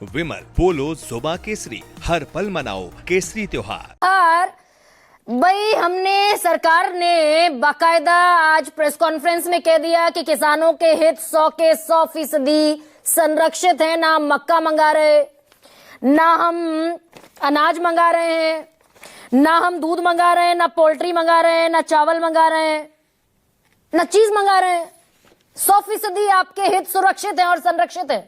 विमल पोलो जुबा केसरी, हर पल मनाओ केसरी त्योहार। और भाई हमने सरकार ने बाकायदा आज प्रेस कॉन्फ्रेंस में कह दिया कि किसानों के हित 100 के 100% संरक्षित हैं। ना हम मक्का मंगा रहे, ना हम अनाज मंगा रहे हैं, ना हम दूध मंगा रहे हैं, ना पोल्ट्री मंगा रहे हैं, ना चावल मंगा रहे हैं, ना चीज मंगा रहे हैं। 100% आपके हित सुरक्षित हैं और संरक्षित हैं।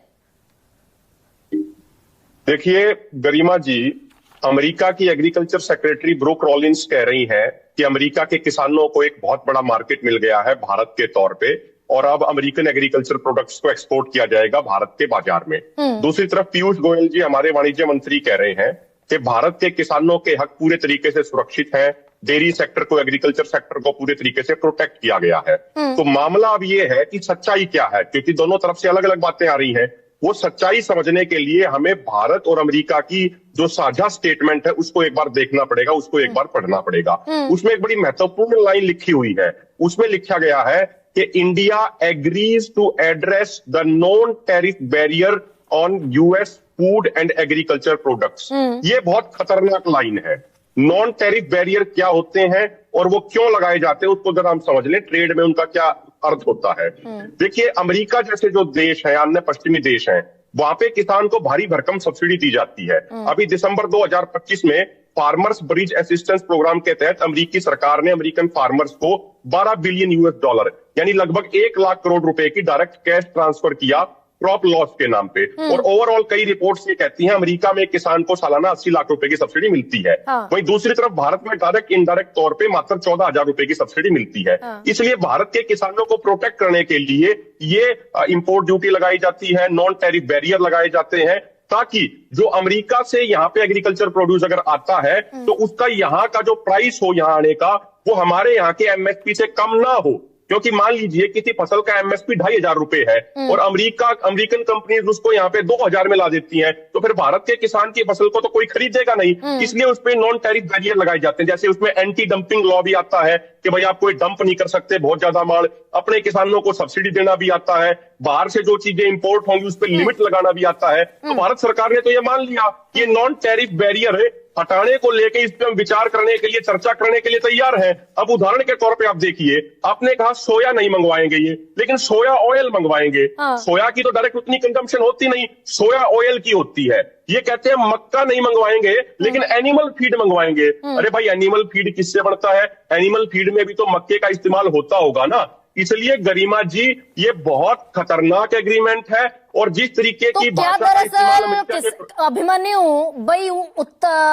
देखिए गरिमा जी, अमेरिका की एग्रीकल्चर सेक्रेटरी ब्रूक रॉलिंस कह रही हैं कि अमेरिका के किसानों को एक बहुत बड़ा मार्केट मिल गया है भारत के तौर पे, और अब अमेरिकन एग्रीकल्चर प्रोडक्ट्स को एक्सपोर्ट किया जाएगा भारत के बाजार में। दूसरी तरफ पीयूष गोयल जी, हमारे वाणिज्य मंत्री, कह रहे हैं कि भारत के किसानों के हक पूरे तरीके से सुरक्षित हैं। डेयरी सेक्टर को, एग्रीकल्चर सेक्टर को पूरे तरीके से प्रोटेक्ट किया गया है। तो मामला अब ये है कि सच्चाई क्या है, क्योंकि दोनों तरफ से अलग अलग बातें आ रही हैं। वो सच्चाई समझने के लिए हमें भारत और अमेरिका की जो साझा स्टेटमेंट है उसको एक बार देखना पड़ेगा, उसको एक बार पढ़ना पड़ेगा। उसमें एक बड़ी महत्वपूर्ण लाइन लिखी हुई है। उसमें लिखा गया है कि India agrees to address the non tariff barrier on US food and agriculture products. ये बहुत खतरनाक लाइन है। नॉन टैरिफ बैरियर क्या होते हैं और वो क्यों लगाए जाते हैं, उसको जरा हम समझ लें। ट्रेड में उनका क्या अर्थ होता है। देखिए, अमेरिका जैसे जो देश है, अन्य पश्चिमी देश हैं, वहां पे किसान को भारी भरकम सब्सिडी दी जाती है। अभी दिसंबर 2025 में फार्मर्स ब्रिज असिस्टेंस प्रोग्राम के तहत अमेरिकी सरकार ने अमेरिकन फार्मर्स को 12 बिलियन यूएस डॉलर यानी लगभग 1 लाख करोड़ रुपए की डायरेक्ट कैश ट्रांसफर किया क्रॉप लॉस के नाम पे। और ओवरऑल कई रिपोर्ट्स ये कहती हैं अमेरिका में किसान को सालाना 80 लाख रुपए की सब्सिडी मिलती है। वहीं दूसरी तरफ भारत में डायरेक्ट इनडायरेक्ट तौर पे मात्र 14,000 रुपए की सब्सिडी मिलती है। इसलिए भारत के किसानों को प्रोटेक्ट करने के लिए ये इंपोर्ट ड्यूटी लगाई जाती है, नॉन टैरिफ बैरियर लगाए जाते हैं, ताकि जो अमेरिका से यहाँ पे एग्रीकल्चर प्रोड्यूस अगर आता है तो उसका यहाँ का जो प्राइस हो यहाँ आने का, वो हमारे यहाँ के एमएसपी से कम ना हो। क्योंकि मान लीजिए किसी फसल का एमएसपी 2,500 रुपए है और अमेरिकन कंपनीज उसको यहाँ पे 2,000 में ला देती हैं, तो फिर भारत के किसान की फसल को तो कोई खरीदेगा नहीं। इसलिए उस पर नॉन टैरिफ बैरियर लगाए जाते हैं। जैसे उसमें एंटी डंपिंग लॉ भी आता है कि भाई आप कोई डंप नहीं कर सकते बहुत ज्यादा माल। अपने किसानों को सब्सिडी देना भी आता है। बाहर से जो चीजें इंपोर्ट होंगी उस पर लिमिट लगाना भी आता है। तो भारत सरकार ने तो ये मान लिया कि ये नॉन टैरिफ बैरियर है, हटाने को लेके इस पे हम विचार करने के लिए, चर्चा करने के लिए तैयार हैं। अब उदाहरण के तौर पे आप देखिए, आपने कहा सोया नहीं मंगवाएंगे ये, लेकिन सोया ऑयल मंगवाएंगे। सोया की तो डायरेक्ट उतनी कंजम्पशन होती नहीं, सोया ऑयल की होती है। ये कहते हैं मक्का नहीं मंगवाएंगे लेकिन एनिमल फीड मंगवाएंगे। अरे भाई, एनिमल फीड किससे बनता है? एनिमल फीड में भी तो मक्के का इस्तेमाल होता होगा ना। इसलिए गरिमा जी, ये बहुत खतरनाक एग्रीमेंट है। और जिस तरीके की क्या दरअसल अभिमन्यु भाई,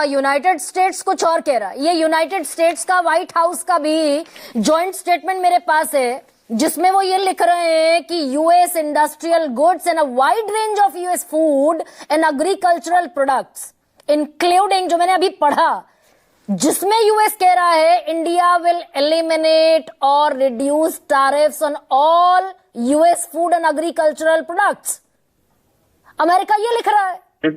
यूनाइटेड स्टेट्स कुछ और कह रहा है। ये यूनाइटेड स्टेट्स का व्हाइट हाउस का भी जॉइंट स्टेटमेंट मेरे पास है, जिसमें वो ये लिख रहे हैं कि US industrial goods and a wide range of US food and agricultural products including, जो मैंने अभी पढ़ा, जिसमें यूएस कह रहा है इंडिया विल एलिमिनेट और reduce tariffs on all US food and agricultural products. America ये लिख रहा है।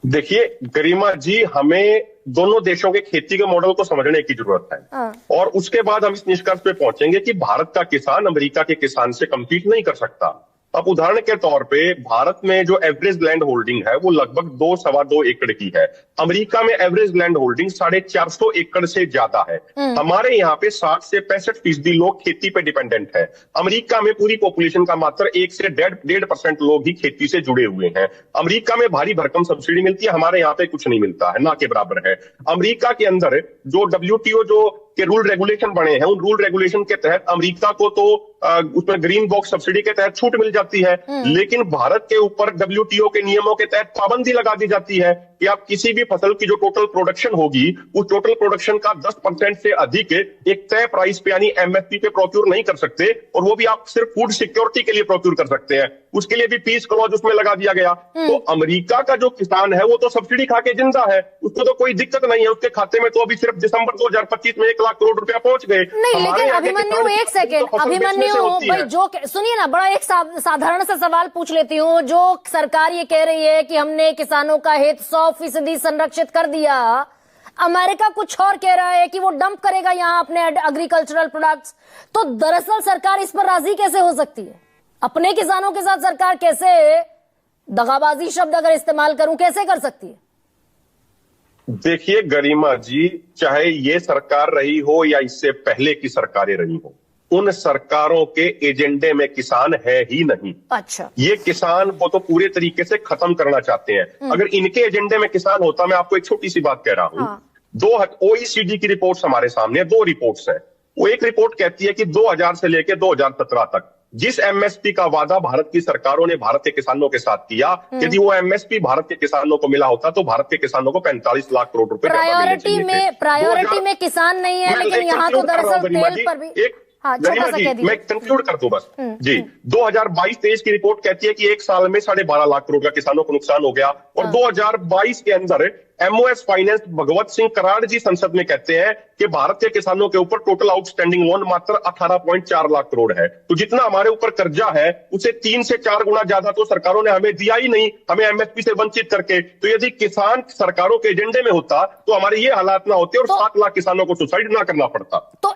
देखिए गरिमा जी, हमें दोनों देशों के खेती के मॉडल को समझने की जरूरत है। और उसके बाद हम इस निष्कर्ष पे पहुंचेंगे कि भारत का किसान अमेरिका के किसान से कम्पीट नहीं कर सकता। अब उदाहरण के तौर पे भारत में जो एवरेज लैंड होल्डिंग है वो लगभग 2-2.25 एकड़ की है। अमेरिका में एवरेज लैंड होल्डिंग 450 एकड़ से ज्यादा है। हमारे यहाँ पे 60 से 65% लोग खेती पे डिपेंडेंट है। अमेरिका में पूरी पॉपुलेशन का मात्र 1 से 1.5% लोग ही खेती से जुड़े हुए हैं। अमेरिका में भारी भरकम सब्सिडी मिलती है, हमारे यहाँ पे कुछ नहीं मिलता है, ना के बराबर है। अमेरिका के अंदर जो WTO जो के रूल रेगुलेशन बने हैं, उन रूल रेगुलेशन के तहत अमेरिका को तो उसमें ग्रीन बॉक्स सब्सिडी के तहत छूट मिल जाती है, लेकिन भारत के ऊपर WTO के नियमों के तहत पाबंदी लगा दी जाती है कि आप किसी भी फसल की जो टोटल प्रोडक्शन होगी, उस टोटल प्रोडक्शन का 10% से अधिक एक तय प्राइस पे यानी एमएसपी पे प्रोक्योर नहीं कर सकते, और वो भी आप सिर्फ फूड सिक्योरिटी के लिए प्रोक्योर कर सकते हैं। उसके लिए भी पीस क्लॉज उसमें लगा दिया गया। तो अमेरिका का जो किसान है वो तो सब्सिडी खा के जिंदा है, उसको तो कोई दिक्कत नहीं है। उसके खाते में तो अभी सिर्फ दिसंबर 2025 में 1 लाख करोड़ रुपया पहुंच गए। नहीं, लेकिन अभिमन्यु एक सेकेंड, अभिमन्यु भाई, जो सुनिए ना, बड़ा एक साधारण सा सवाल पूछ लेती हूँ। जो सरकार ये कह रही है कि हमने किसानों का हित 100% संरक्षित कर दिया, अमेरिका कुछ और कह रहा है कि वो डंप करेगा यहाँ अपने एग्रीकल्चरल प्रोडक्ट्स। तो दरअसल सरकार इस पर राजी कैसे हो सकती है? अपने किसानों के साथ सरकार कैसे दगाबाजी शब्द अगर इस्तेमाल करूं, कैसे कर सकती है? देखिए गरिमा जी, चाहे ये सरकार रही हो या इससे पहले की सरकारें रही हो, उन सरकारों के एजेंडे में किसान है ही नहीं। अच्छा, ये किसान को तो पूरे तरीके से खत्म करना चाहते हैं। अगर इनके एजेंडे में किसान होता, मैं आपको एक छोटी सी बात कह रहा हूं। हाँ। OECD की रिपोर्ट्स हमारे सामने, 2 रिपोर्ट्स हैं। वो एक रिपोर्ट कहती है कि 2000 से लेकर 2017 तक जिस एमएसपी का वादा भारत की सरकारों ने भारत के किसानों के साथ किया, यदि वो एमएसपी भारत के किसानों को मिला होता तो भारत के किसानों को 45 लाख करोड़ रुपए प्रायोरिटी में किसान नहीं है, लेकिन यहाँ तो दरअसल तेल पर भी हाँ, गरिमा जी, मैं कंक्लूड कर दूं बस जी। 2022-23 की रिपोर्ट कहती है कि एक साल में 12.5 लाख करोड़ का किसानों को नुकसान हो गया। और 2022 के अंदर एमओएस फाइनेंस भगवत सिंह कराड़ जी संसद में कहते हैं कि भारत के किसानों के ऊपर टोटल आउटस्टैंडिंग लोन मात्र 18.4 लाख करोड़ है। तो जितना हमारे ऊपर कर्जा है उसे 3 से 4 गुना ज्यादा तो सरकारों ने हमें दिया ही नहीं, हमें एमएसपी से वंचित करके। तो यदि किसान सरकारों के एजेंडे में होता तो हमारे ये हालात ना होते और 7 लाख किसानों को सुसाइड ना करना पड़ता। तो